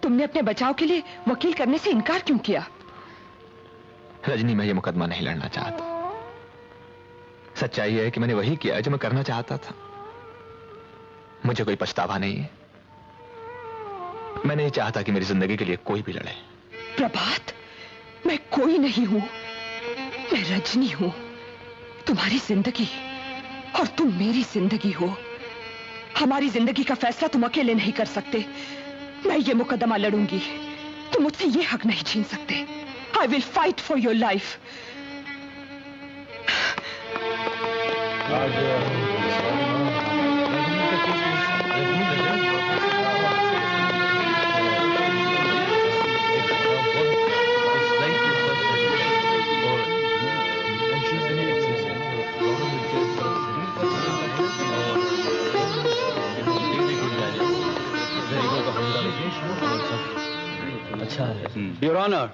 तुमने अपने बचाव के लिए वकील करने से इनकार क्यों किया? रजनी, मैं ये मुकदमा नहीं लड़ना चाहता। सच्चाई है कि मैंने वही किया जो मैं करना चाहता था। मुझे कोई पछतावा नहीं है। मैं नहीं चाहता कि मेरी जिंदगी के लिए कोई भी लड़े। प्रभात, मैं कोई नहीं हूं, मैं रजनी हूं, तुम्हारी जिंदगी, और तुम मेरी जिंदगी हो। हमारी जिंदगी का फैसला तुम अकेले नहीं कर सकते। मैं ये मुकदमा लड़ूंगी, तुम मुझसे ये हक नहीं छीन सकते। I will fight for your life. अच्छा है योर ऑनर,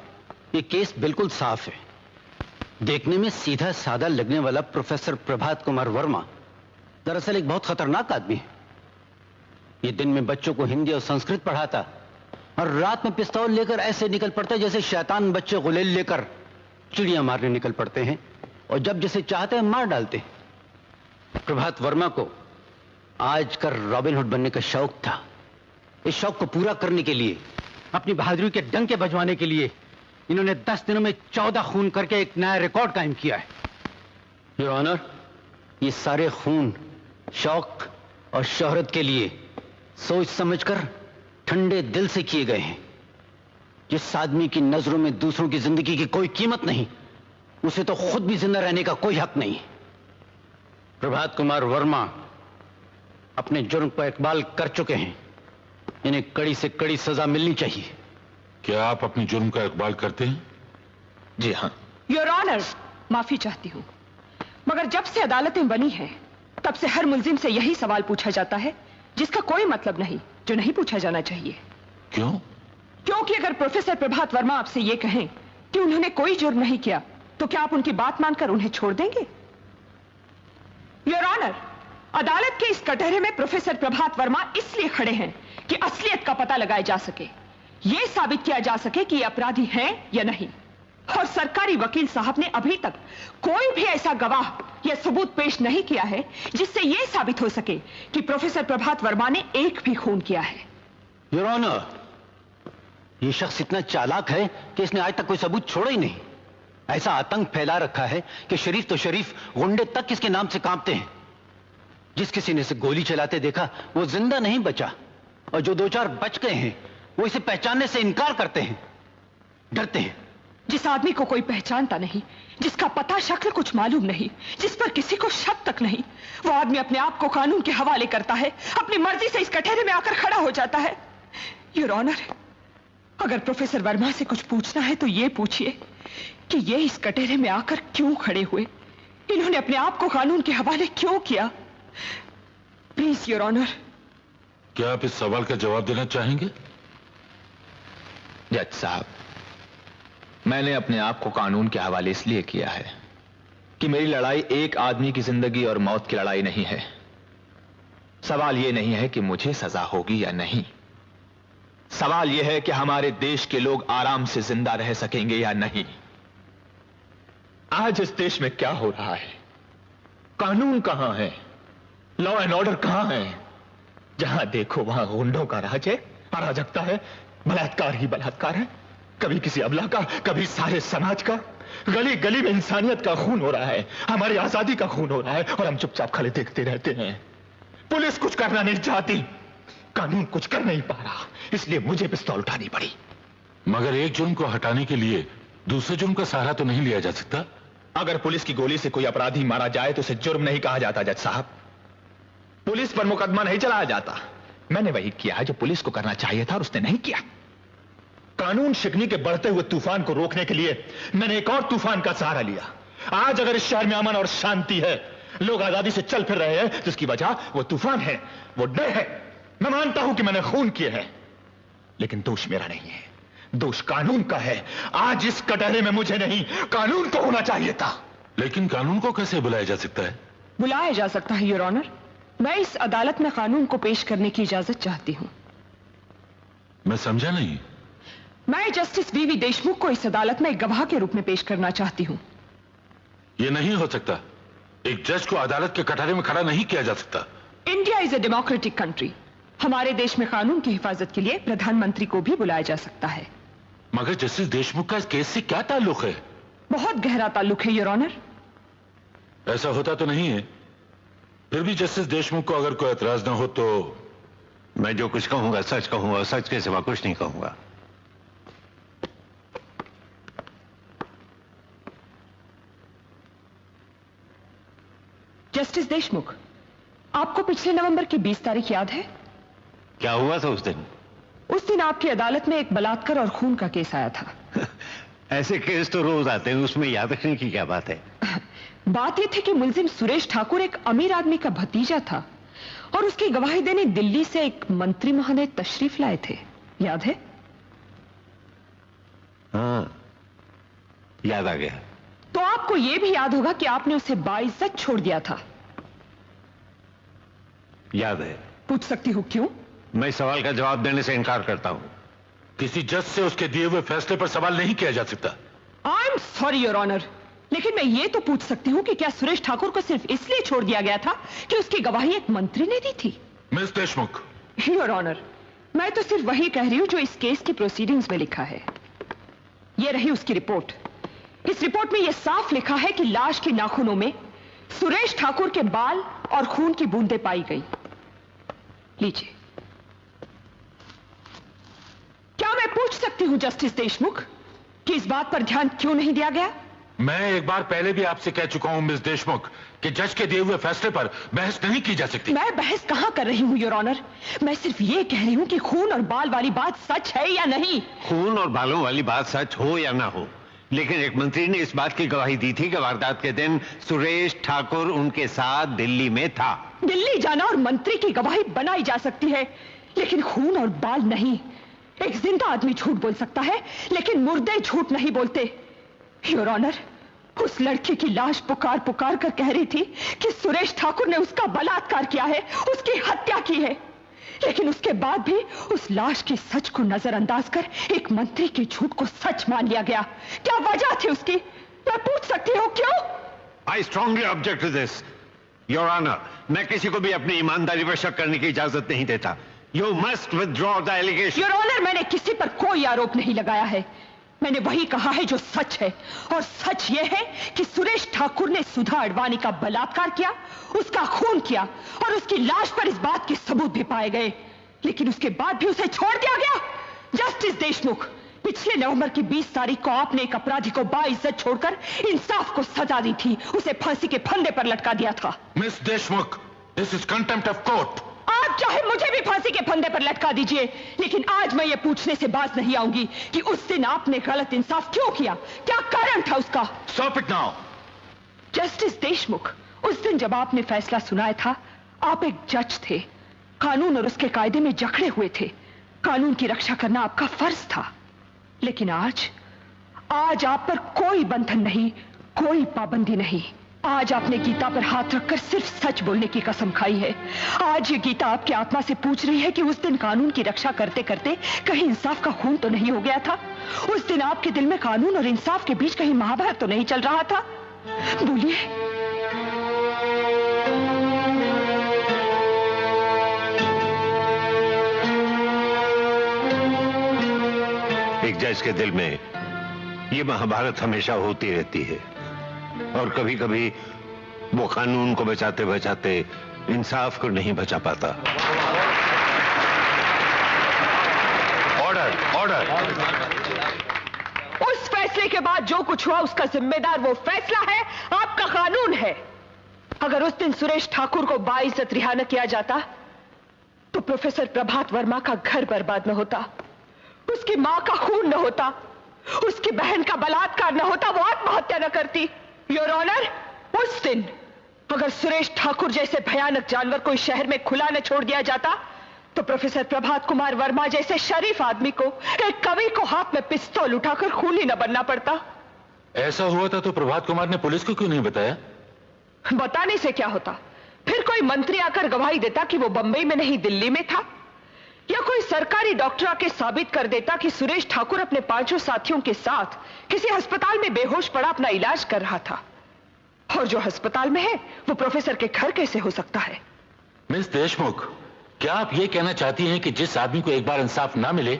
ये केस बिल्कुल साफ है। देखने में सीधा साधा लगने वाला प्रोफेसर प्रभात कुमार वर्मा दरअसल एक बहुत खतरनाक आदमी है। ये दिन में बच्चों को हिंदी और संस्कृत पढ़ाता और रात में पिस्तौल लेकर ऐसे निकल पड़ता जैसे शैतान बच्चे गुलेल लेकर चिड़ियां मारने निकल पड़ते हैं और जब जिसे चाहते हैं मार डालते हैं। प्रभात वर्मा को आज कर रॉबिन हुड बनने का शौक था। इस शौक को पूरा करने के लिए, अपनी बहादुरी के डंके बजवाने के लिए इन्होंने 10 दिनों में 14 खून करके एक नया रिकॉर्ड कायम किया है। योर ऑनर, ये सारे खून शौक और शोहरत के लिए सोच समझकर ठंडे दिल से किए गए हैं। जिस आदमी की नजरों में दूसरों की जिंदगी की कोई कीमत नहीं, उसे तो खुद भी जिंदा रहने का कोई हक नहीं। प्रभात कुमार वर्मा अपने जुर्म पर इकबाल कर चुके हैं। इन्हें कड़ी से कड़ी सजा मिलनी चाहिए। क्या आप अपने जुर्म का इकबाल करते हैं? जी हाँ। योर ऑनर, माफी चाहती हूं, मगर जब से अदालतें बनी हैं तब से हर मुल्जिम से यही सवाल पूछा जाता है जिसका कोई मतलब नहीं, जो नहीं पूछा जाना चाहिए। क्यों? क्योंकि अगर प्रोफेसर प्रभात वर्मा आपसे यह कहें कि उन्होंने कोई जुर्म नहीं किया तो क्या आप उनकी बात मानकर उन्हें छोड़ देंगे? योर ऑनर, अदालत के इस कटहरे में प्रोफेसर प्रभात वर्मा इसलिए खड़े हैं कि असलियत का पता लगाया जा सके, यह साबित किया जा सके कि ये अपराधी हैं या नहीं। और सरकारी वकील साहब ने अभी तक कोई भी ऐसा गवाह या सबूत पेश नहीं किया है जिससे यह साबित हो सके कि प्रोफेसर प्रभात वर्मा ने एक भी खून किया है। योर ऑनर, यह शख्स इतना चालाक है कि इसने आज तक कोई सबूत छोड़ा ही नहीं। ऐसा आतंक फैला रखा है कि शरीफ तो शरीफ, गुंडे तक इसके नाम से कांपते हैं। जिस किसी ने इसे गोली चलाते देखा वो जिंदा नहीं बचा, और जो 2-4 बच गए हैं वो इसे पहचानने से इनकार करते हैं, डरते हैं। जिस आदमी को कोई पहचानता नहीं, जिसका पता शक्ल कुछ मालूम नहीं, जिस पर किसी को शक तक नहीं, वो आदमी अपने आप को कानून के हवाले करता है, अपनी मर्जी से इस कटहरे में आकर खड़ा हो जाता है। योर ऑनर, अगर प्रोफेसर वर्मा से कुछ पूछना है तो ये पूछिए कि ये इस कटहरे में आकर क्यों खड़े हुए, इन्होंने अपने आप को कानून के हवाले क्यों किया। Please your honour. क्या आप इस सवाल का जवाब देना चाहेंगे? जज साहब, मैंने अपने आप को कानून के हवाले इसलिए किया है कि मेरी लड़ाई एक आदमी की जिंदगी और मौत की लड़ाई नहीं है। सवाल यह नहीं है कि मुझे सजा होगी या नहीं, सवाल यह है कि हमारे देश के लोग आराम से जिंदा रह सकेंगे या नहीं। आज इस देश में क्या हो रहा है? कानून कहां है? लॉ एंड ऑर्डर कहां है? जहां देखो वहां गुंडों का राज है, अराजकता है, बलात्कार ही बलात्कार है, कभी किसी अबला का, कभी सारे समाज का। गली गली में इंसानियत का खून हो रहा है, हमारी आजादी का खून हो रहा है, और हम चुपचाप खड़े देखते रहते हैं। पुलिस कुछ करना नहीं चाहती, कानून कुछ कर नहीं पा रहा, इसलिए मुझे पिस्तौल उठानी पड़ी। मगर एक जुर्म को हटाने के लिए दूसरे जुर्म का सहारा तो नहीं लिया जा सकता? अगर पुलिस की गोली से कोई अपराधी मारा जाए तो उसे जुर्म नहीं कहा जाता जज साहब। पुलिस पर मुकदमा नहीं चलाया जाता। मैंने वही किया जो पुलिस को करना चाहिए था और उसने नहीं किया। कानून शिकनी के बढ़ते हुए तूफान को रोकने के लिए मैंने एक और तूफान का सहारा लिया। आज अगर इस शहर में अमन और शांति है, लोग आजादी से चल फिर रहे हैं, तो इसकी वजह वो तूफान है, वो डर है। मैं मानता हूं कि मैंने खून किए हैं, लेकिन दोष मेरा नहीं है, दोष कानून का है। आज इस कटहरे में मुझे नहीं, कानून को होना चाहिए था। लेकिन कानून को कैसे बुलाया जा सकता है? बुलाया जा सकता है योर ऑनर। मैं इस अदालत में कानून को पेश करने की इजाजत चाहती हूं। मैं समझा नहीं। मैं जस्टिस वीवी देशमुख को इस अदालत में एक गवाह के रूप में पेश करना चाहती हूं। यह नहीं हो सकता। एक जज को अदालत के कटहरे में खड़ा नहीं किया जा सकता। India is a democratic country. हमारे देश में कानून की हिफाजत के लिए प्रधानमंत्री को भी बुलाया जा सकता है। मगर जस्टिस देशमुख का इस केस से क्या ताल्लुक है? बहुत गहरा ताल्लुक है योर ऑनर। ऐसा होता तो नहीं है। फिर भी जस्टिस देशमुख को अगर कोई एतराज ना हो तो मैं जो कुछ कहूंगा सच कहूंगा, सच के सिवा कुछ नहीं कहूंगा। जस्टिस देशमुख, आपको पिछले नवंबर की 20 तारीख याद है? क्या हुआ था उस दिन? उस दिन आपकी अदालत में एक बलात्कार और खून का केस आया था। ऐसे केस तो रोज आते हैं, उसमें याद रखने की क्या बात है? बात यह थी कि मुलजिम सुरेश ठाकुर एक अमीर आदमी का भतीजा था और उसकी गवाही देने दिल्ली से एक मंत्री महोदय तशरीफ लाए थे। याद है? हाँ, याद आ गया। तो आपको यह भी याद होगा कि आपने उसे बाइज्जत छोड़ दिया था। याद है। पूछ सकती हूं क्यों? मैं सवाल का जवाब देने से इनकार करता हूं। किसी जज से उसके दिए हुए फैसले पर सवाल नहीं किया जा सकता। I am sorry your honour, लेकिन मैं ये तो पूछ सकती हूं कि क्या सुरेश ठाकुर को सिर्फ इसलिए छोड़ दिया गया था कि उसकी गवाही एक मंत्री ने दी थी? मिस देशमुख। योर ऑनर, मैं तो सिर्फ वही कह रही हूं जो इस केस की प्रोसीडिंग्स में लिखा है। यह रही उसकी रिपोर्ट। इस रिपोर्ट में यह साफ लिखा है कि लाश के नाखूनों में सुरेश ठाकुर के बाल और खून की बूंदें पाई गई। लीजिए। क्या मैं पूछ सकती हूं जस्टिस देशमुख कि इस बात पर ध्यान क्यों नहीं दिया गया? मैं एक बार पहले भी आपसे कह चुका हूं मिस देशमुख कि जज के दिए हुए फैसले पर बहस नहीं की जा सकती। मैं बहस कहां कर रही हूं योर ऑनर, मैं सिर्फ ये कह रही हूं कि खून और बाल वाली बात सच है या नहीं। खून और बालों वाली बात सच हो या ना हो, लेकिन एक मंत्री ने इस बात की गवाही दी थी कि वारदात के दिन सुरेश ठाकुर उनके साथ दिल्ली में था। दिल्ली जाना और मंत्री की गवाही बनाई जा सकती है, लेकिन खून और बाल नहीं। एक जिंदा आदमी झूठ बोल सकता है, लेकिन मुर्दे झूठ नहीं बोलते। योर ऑनर, उस लड़की की लाश पुकार पुकार कर कह रही थी कि सुरेश ठाकुर ने उसका बलात्कार किया है, उसकी हत्या की है, लेकिन उसके बाद भी उस लाश की सच को नजरअंदाज कर एक मंत्री के झूठ को सच मान लिया गया। क्या वजह थी उसकी? मैं पूछ सकती हूँ क्यों? I strongly object to this your honour. मैं किसी को भी अपनी ईमानदारी पर शक करने की इजाजत नहीं देता। You must withdraw the allegation. Your honour, मैंने किसी पर कोई आरोप नहीं लगाया है। मैंने वही कहा है जो सच है, और सच यह है कि सुरेश ठाकुर ने सुधा अडवाणी का बलात्कार किया, उसका खून किया, और उसकी लाश पर इस बात के सबूत भी पाए गए, लेकिन उसके बाद भी उसे छोड़ दिया गया। जस्टिस देशमुख, पिछले नवंबर की 20 तारीख को आपने एक अपराधी को बाइज्जत छोड़कर इंसाफ को सजा दी थी, उसे फांसी के फंदे पर लटका दिया था। Miss Deshmukh, this is contempt of court. आप चाहे मुझे भी फांसी के फंदे पर लटका दीजिए, लेकिन आज मैं ये पूछने से बाज नहीं आऊंगी कि उस दिन आपने गलत इंसाफ क्यों किया, क्या कारण था उसका। Stop it now. Justice Deshmukh, उस दिन जब आपने फैसला सुनाया था, आप एक जज थे, कानून और उसके कायदे में जकड़े हुए थे, कानून की रक्षा करना आपका फर्ज था। लेकिन आज आप पर कोई बंधन नहीं, कोई पाबंदी नहीं। आज आपने गीता पर हाथ रखकर सिर्फ सच बोलने की कसम खाई है। आज ये गीता आपकी आत्मा से पूछ रही है कि उस दिन कानून की रक्षा करते करते कहीं इंसाफ का खून तो नहीं हो गया था? उस दिन आपके दिल में कानून और इंसाफ के बीच कहीं महाभारत तो नहीं चल रहा था? बोलिए। एक जज के दिल में ये महाभारत हमेशा होती रहती है, और कभी कभी वो कानून को बचाते बचाते इंसाफ को नहीं बचा पाता। Order, order. उस फैसले के बाद जो कुछ हुआ उसका जिम्मेदार वो फैसला है, आपका कानून है। अगर उस दिन सुरेश ठाकुर को बाइज्जत रिहा न किया जाता तो प्रोफेसर प्रभात वर्मा का घर बर्बाद न होता, उसकी मां का खून न होता, उसकी बहन का बलात्कार न होता, वो आत्महत्या न करती। योर ऑनर, उस दिन अगर सुरेश ठाकुर जैसे भयानक जानवर को इस शहर में खुला न छोड़ दिया जाता तो प्रोफेसर प्रभात कुमार वर्मा जैसे शरीफ आदमी को, एक कवि को हाथ में पिस्तौल उठाकर खूनी न बनना पड़ता। ऐसा हुआ था तो प्रभात कुमार ने पुलिस को क्यों नहीं बताया? बताने से क्या होता? फिर कोई मंत्री आकर गवाही देता कि वो बंबई में नहीं दिल्ली में था। या कोई सरकारी डॉक्टर आके साबित कर देता कि सुरेश ठाकुर अपने 5 साथियों के साथ किसी अस्पताल में बेहोश पड़ा अपना इलाज कर रहा था, और जो अस्पताल में है वो प्रोफेसर के घर कैसे हो सकता है? मिस देशमुख, क्या आप ये कहना चाहती हैं कि जिस आदमी को एक बार इंसाफ ना मिले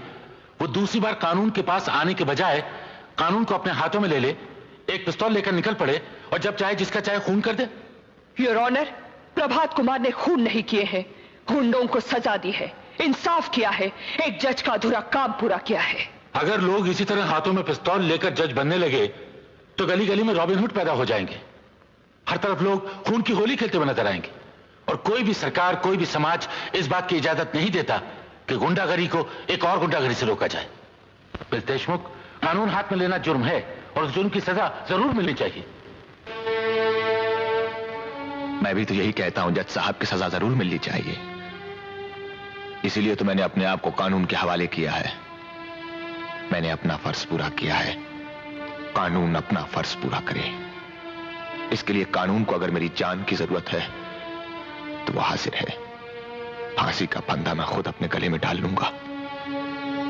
वो दूसरी बार कानून के पास आने के बजाय कानून को अपने हाथों में ले ले, एक पिस्तौल लेकर निकल पड़े और जब चाहे जिसका चाहे खून कर दे? योर ऑनर, प्रभात कुमार ने खून नहीं किए हैं, गुंडों को सजा दी है, इंसाफ किया है, एक जज का अधूरा काम पूरा किया है। अगर लोग इसी तरह हाथों में पिस्तौल लेकर जज बनने लगे तो गली गली में रॉबिन हुड पैदा हो जाएंगे। हर तरफ लोग खून की होली खेलते हुए नजर आएंगे और कोई भी सरकार, कोई भी समाज इस बात की इजाजत नहीं देता कि गुंडागरी को एक और गुंडागरी से रोका जाए। मिस देशमुख, कानून हाथ में लेना जुर्म है और उस जुर्म की सजा जरूर मिलनी चाहिए। मैं भी तो यही कहता हूं, जज साहब की सजा जरूर मिलनी चाहिए। इसीलिए तो मैंने अपने आप को कानून के हवाले किया है। मैंने अपना फर्ज पूरा किया है, कानून अपना फर्ज पूरा करे। इसके लिए कानून को अगर मेरी जान की जरूरत है तो वो हाजिर है। फांसी का फंदा मैं खुद अपने गले में डाल लूंगा।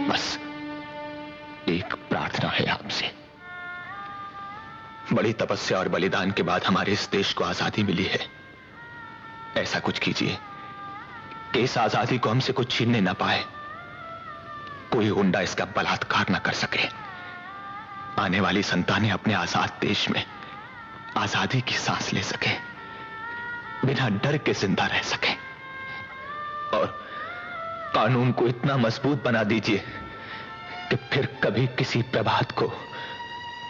बस एक प्रार्थना है आपसे, बड़ी तपस्या और बलिदान के बाद हमारे इस देश को आजादी मिली है। ऐसा कुछ कीजिए कि इस आजादी को हमसे कुछ छीनने ना पाए, कोई गुंडा इसका बलात्कार ना कर सके। आने वाली संतानें अपने आजाद देश में आजादी की सांस ले सके, बिना डर के जिंदा रह सके। और कानून को इतना मजबूत बना दीजिए कि फिर कभी किसी प्रभात को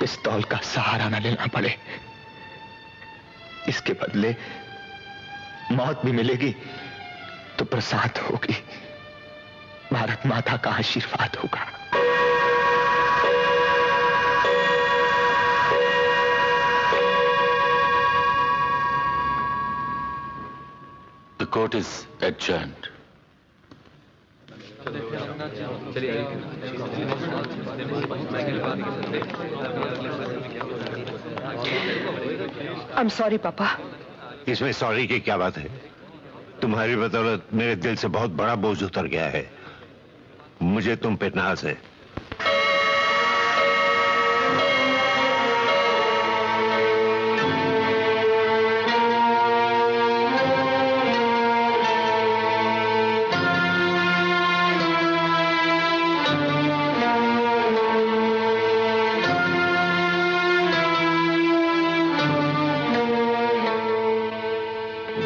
पिस्तौल का सहारा न लेना पड़े। इसके बदले मौत भी मिलेगी तो प्रसाद होगी, भारत माता का आशीर्वाद होगा। The court is adjourned. I'm sorry, पापा। इसमें सॉरी की क्या बात है? तुम्हारी बदौलत मेरे दिल से बहुत बड़ा बोझ उतर गया है। मुझे तुम पे नाज है।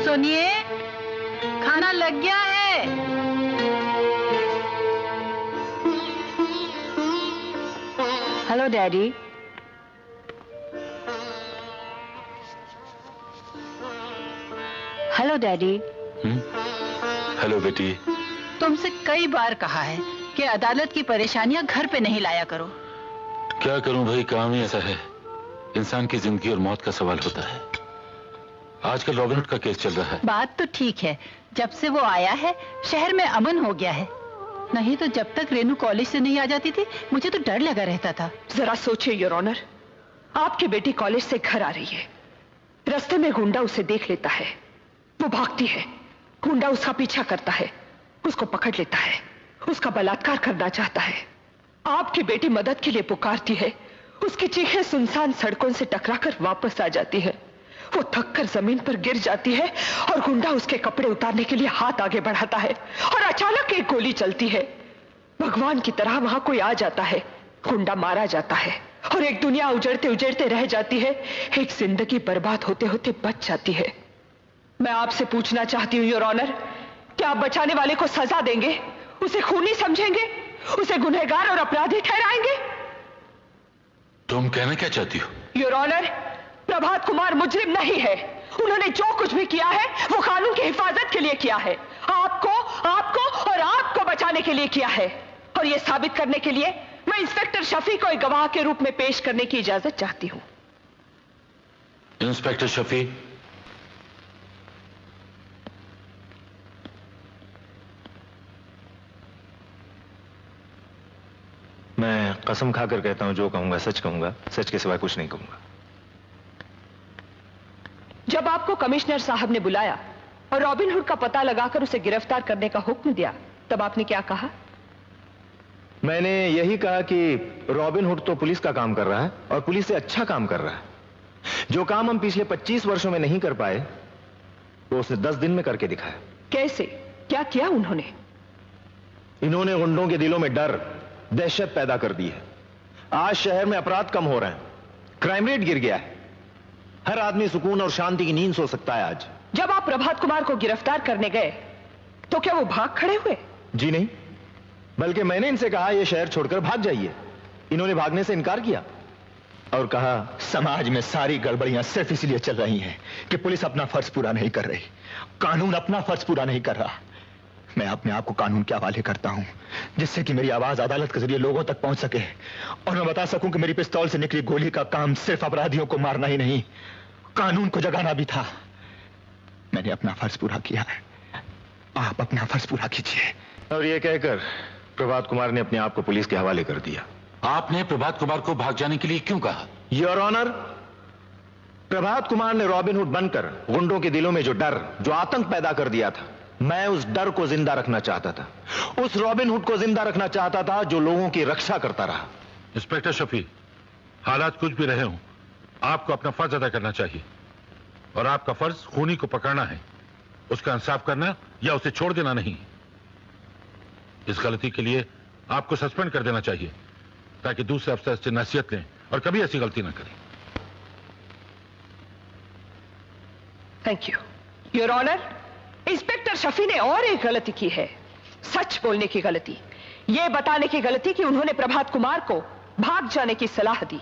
सुनिए, खाना लग गया है। Hello daddy. Hello daddy. Hello बेटी। तुमसे कई बार कहा है कि अदालत की परेशानियां घर पे नहीं लाया करो। क्या करूं भाई, काम ही ऐसा है। इंसान की जिंदगी और मौत का सवाल होता है। आजकल रॉबिन हुड का केस चल रहा है। बात तो ठीक है, जब से वो आया है शहर में अमन हो गया है, नहीं तो जब तक रेनू कॉलेज से नहीं आ जाती थी मुझे तो डर लगा रहता था। जरा सोचिए योर ऑनर, आपकी बेटी कॉलेज से घर आ रही है, रास्ते में गुंडा उसे देख लेता है, वो भागती है, गुंडा उसका पीछा करता है, उसको पकड़ लेता है, उसका बलात्कार करना चाहता है। आपकी बेटी मदद के लिए पुकारती है, उसकी चीखें सुनसान सड़कों से टकराकर वापस आ जाती है। वो थककर जमीन पर गिर जाती है और गुंडा उसके कपड़े उतारने के लिए हाथ आगे बढ़ाता है और अचानक एक गोली चलती है। भगवान की तरह वहां कोई आ जाता है, गुंडा मारा जाता है और एक दुनिया उजड़ते उजड़ते रह जाती है, एक जिंदगी बर्बाद होते होते बच जाती है। मैं आपसे पूछना चाहती हूँ योर ऑनर, क्या आप बचाने वाले को सजा देंगे, उसे खूनी समझेंगे, उसे गुनहगार और अपराधी ठहराएंगे? तुम कहना क्या चाहती हो? योर ऑनर, प्रभात कुमार मुजरिम नहीं है। उन्होंने जो कुछ भी किया है वो कानून की हिफाजत के लिए किया है, आपको और आपको बचाने के लिए किया है। और ये साबित करने के लिए मैं इंस्पेक्टर शफी को एक गवाह के रूप में पेश करने की इजाजत चाहती हूं। इंस्पेक्टर शफी। मैं कसम खाकर कहता हूं, जो कहूंगा सच कहूंगा, सच के सिवाय कुछ नहीं कहूंगा। जब आपको कमिश्नर साहब ने बुलाया और रॉबिन हुड का पता लगाकर उसे गिरफ्तार करने का हुक्म दिया तब आपने क्या कहा? मैंने यही कहा कि रॉबिन हुड तो पुलिस का काम कर रहा है और पुलिस से अच्छा काम कर रहा है। जो काम हम पिछले 25 वर्षों में नहीं कर पाए वो उसने 10 दिन में करके दिखाया। कैसे? क्या किया उन्होंने? इन्होंने गुंडों के दिलों में डर, दहशत पैदा कर दी है। आज शहर में अपराध कम हो रहे हैं, क्राइम रेट गिर गया है, हर आदमी सुकून और शांति की नींद सो सकता है आज। जब आप प्रभात कुमार को गिरफ्तार करने गए तो क्या वो भाग खड़े हुए? जी नहीं, बल्कि मैंने इनसे कहा यह शहर छोड़कर भाग जाइए। इन्होंने भागने से इनकार किया और कहा समाज में सारी गड़बड़ियां सिर्फ इसलिए चल रही हैं कि पुलिस अपना फर्ज पूरा नहीं कर रही, कानून अपना फर्ज पूरा नहीं कर रहा। मैं अपने आप को कानून के हवाले करता हूं जिससे कि मेरी आवाज अदालत के जरिए लोगों तक पहुंच सके और मैं बता सकूं कि मेरी पिस्तौल से निकली गोली का काम सिर्फ अपराधियों को मारना ही नहीं, कानून को जगाना भी था। मैंने अपना फर्ज पूरा किया है, आप अपना फर्ज पूरा कीजिए। और यह कहकर प्रभात कुमार ने अपने आप को पुलिस के हवाले कर दिया। आपने प्रभात कुमार को भाग जाने के लिए क्यों कहा? योर ऑनर, प्रभात कुमार ने रॉबिन हुड बनकर गुंडों के दिलों में जो डर, जो आतंक पैदा कर दिया था, मैं उस डर को जिंदा रखना चाहता था। उस रॉबिन हुड को जिंदा रखना चाहता था जो लोगों की रक्षा करता रहा। इंस्पेक्टर शफी, हालात कुछ भी रहे हों, आपको अपना फर्ज अदा करना चाहिए और आपका फर्ज खूनी को पकड़ना है, उसका इंसाफ करना या उसे छोड़ देना नहीं। इस गलती के लिए आपको सस्पेंड कर देना चाहिए ताकि दूसरे अफसर से नसीहत लें और कभी ऐसी गलती ना करें। Thank you your honour. Inspector Shafi ने और एक गलती की है, सच बोलने की गलती, यह बताने की गलती कि उन्होंने प्रभात कुमार को भाग जाने की सलाह दी।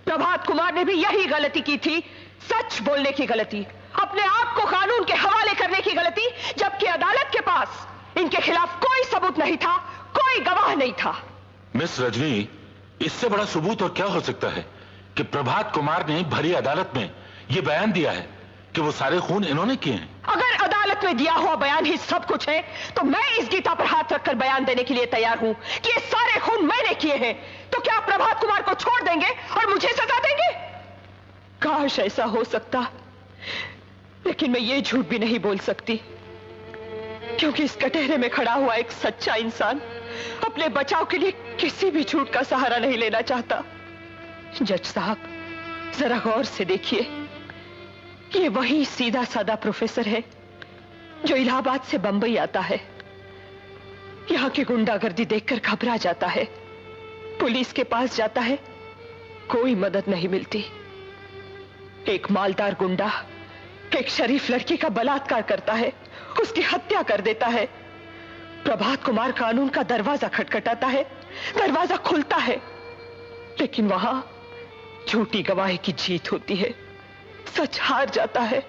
प्रभात कुमार ने भी यही गलती की थी, सच बोलने की गलती, अपने आप को कानून के हवाले करने की गलती, जबकि अदालत के पास इनके खिलाफ कोई सबूत नहीं था, कोई गवाह नहीं था। मिस रजनी, इससे बड़ा सबूत और क्या हो सकता है कि प्रभात कुमार ने भरी अदालत में यह बयान दिया है कि वो सारे खून इन्होंने किए हैं। अगर अदालत में दिया हुआ बयान ही सब कुछ है तो मैं इस गीता पर हाथ रखकर बयान देने के लिए तैयार हूं कि ये सारे खून मैंने किए हैं। तो क्या प्रभात कुमार को छोड़ देंगे और मुझे सजा देंगे? काश ऐसा हो सकता, लेकिन मैं ये झूठ भी नहीं बोल सकती क्योंकि इस कटहरे में खड़ा हुआ एक सच्चा इंसान अपने बचाव के लिए किसी भी झूठ का सहारा नहीं लेना चाहता। जज साहब, जरा गौर से देखिए, ये वही सीधा साधा प्रोफेसर है जो इलाहाबाद से बंबई आता है, यहां की गुंडागर्दी देखकर घबरा जाता है, पुलिस के पास जाता है, कोई मदद नहीं मिलती। एक मालदार गुंडा एक शरीफ लड़की का बलात्कार करता है, उसकी हत्या कर देता है। प्रभात कुमार कानून का दरवाजा खटखटाता है, दरवाजा खुलता है, लेकिन वहां झूठी गवाही की जीत होती है, सच हार जाता है।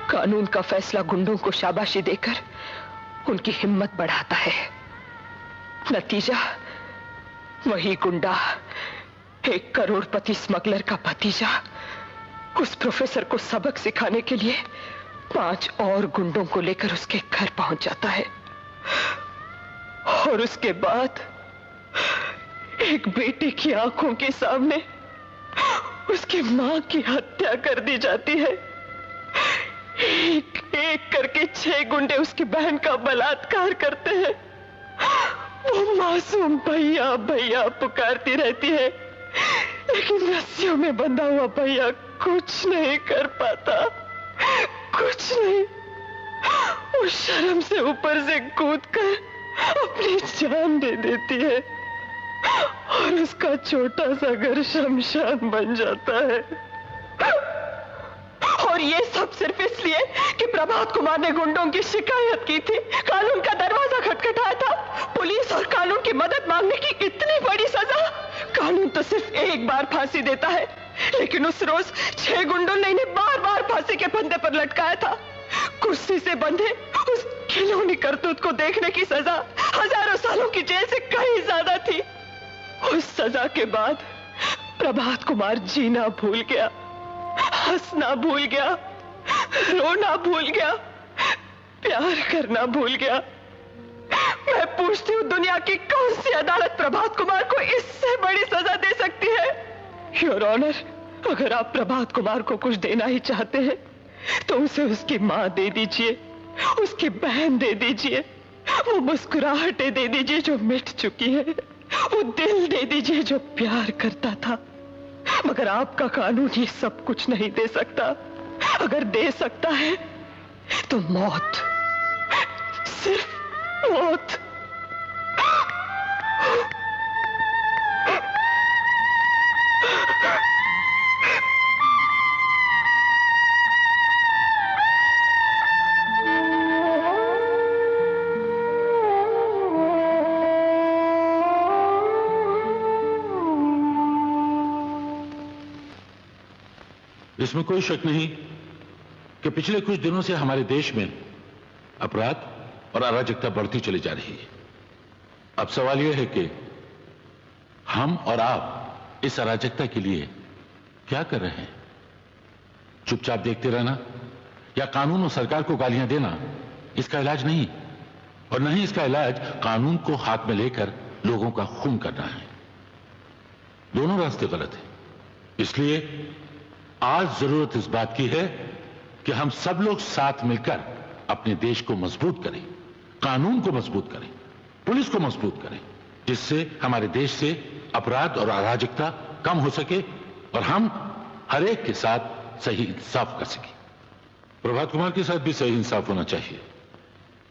कानून का फैसला गुंडों को शाबाशी देकर उनकी हिम्मत बढ़ाता है। नतीजा वही गुंडा, एक करोड़पति स्मगलर का भतीजा, उस प्रोफेसर को सबक सिखाने के लिए 5 और गुंडों को लेकर उसके घर पहुंच जाता है और उसके बाद एक बेटे की आंखों के सामने उसकी मां की हत्या कर दी जाती है। एक एक करके 6 गुंडे उसकी बहन का बलात्कार करते हैं। वो मासूम भैया भैया पुकारती रहती है, लेकिन रस्सियों में बंधा हुआ भैया कुछ नहीं कर पाता, कुछ नहीं। वो शर्म से ऊपर से कूदकर अपनी जान दे देती है और उसका छोटा सा घर शमशान बन जाता है। और ये सब सिर्फ इसलिए कि प्रभात कुमार ने गुंडों की शिकायत की थी, कानून का दरवाजा खटखटाया था। पुलिस और कानून की मदद मांगने की इतनी बड़ी सजा। कानून तो सिर्फ एक बार फांसी देता है, लेकिन उस रोज 6 गुंडों ने इन्हें बार बार फांसी के फंदे पर लटकाया था। कुर्सी से बंधे उस खिलौनी करतूत को देखने की सजा हजारों सालों की जेल से कहीं ज्यादा थी। उस सजा के बाद प्रभात कुमार जीना भूल गया, हंसना भूल गया, रोना भूल गया, प्यार करना भूल गया। मैं पूछती हूँ, दुनिया की कौन सी अदालत प्रभात कुमार को इससे बड़ी सजा दे सकती है? योर ऑनर, अगर आप प्रभात कुमार को कुछ देना ही चाहते हैं तो उसे उसकी मां दे दीजिए, उसकी बहन दे दीजिए, वो मुस्कुराहटें दे दीजिए जो मिट चुकी है, वो दिल दे दीजिए जो प्यार करता था। मगर आपका कानून ये सब कुछ नहीं दे सकता। अगर दे सकता है तो मौत, सिर्फ मौत। इसमें कोई शक नहीं कि पिछले कुछ दिनों से हमारे देश में अपराध और अराजकता बढ़ती चली जा रही है। अब सवाल यह है कि हम और आप इस अराजकता के लिए क्या कर रहे हैं? चुपचाप देखते रहना या कानून और सरकार को गालियां देना इसका इलाज नहीं, और नहीं इसका इलाज कानून को हाथ में लेकर लोगों का खून करना है। दोनों रास्ते गलत हैं। इसलिए आज जरूरत इस बात की है कि हम सब लोग साथ मिलकर अपने देश को मजबूत करें, कानून को मजबूत करें, पुलिस को मजबूत करें, जिससे हमारे देश से अपराध और अराजकता कम हो सके और हम हर एक के साथ सही इंसाफ कर सकें। प्रभात कुमार के साथ भी सही इंसाफ होना चाहिए।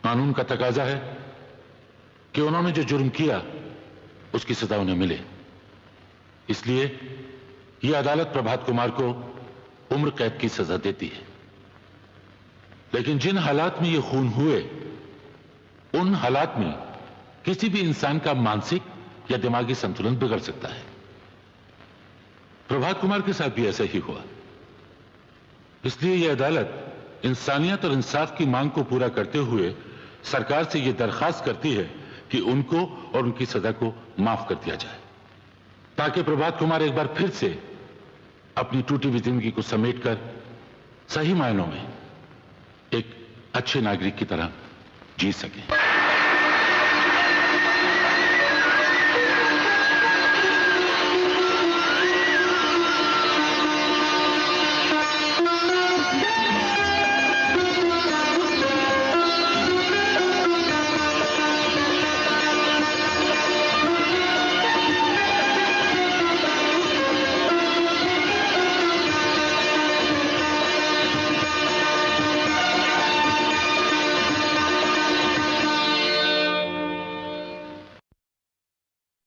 कानून का तकाजा है कि उन्होंने जो जुर्म किया उसकी सजा उन्हें मिले। इसलिए यह अदालत प्रभात कुमार को उम्र कैद की सजा देती है। लेकिन जिन हालात में ये खून हुए, उन हालात में किसी भी इंसान का मानसिक या दिमागी संतुलन बिगड़ सकता है। प्रभात कुमार के साथ भी ऐसा ही हुआ। इसलिए यह अदालत इंसानियत और इंसाफ की मांग को पूरा करते हुए सरकार से यह दरखास्त करती है कि उनको और उनकी सजा को माफ कर दिया जाए, ताकि प्रभात कुमार एक बार फिर से अपनी टूटी हुई जिंदगी को समेटकर सही मायनों में एक अच्छे नागरिक की तरह जी सके।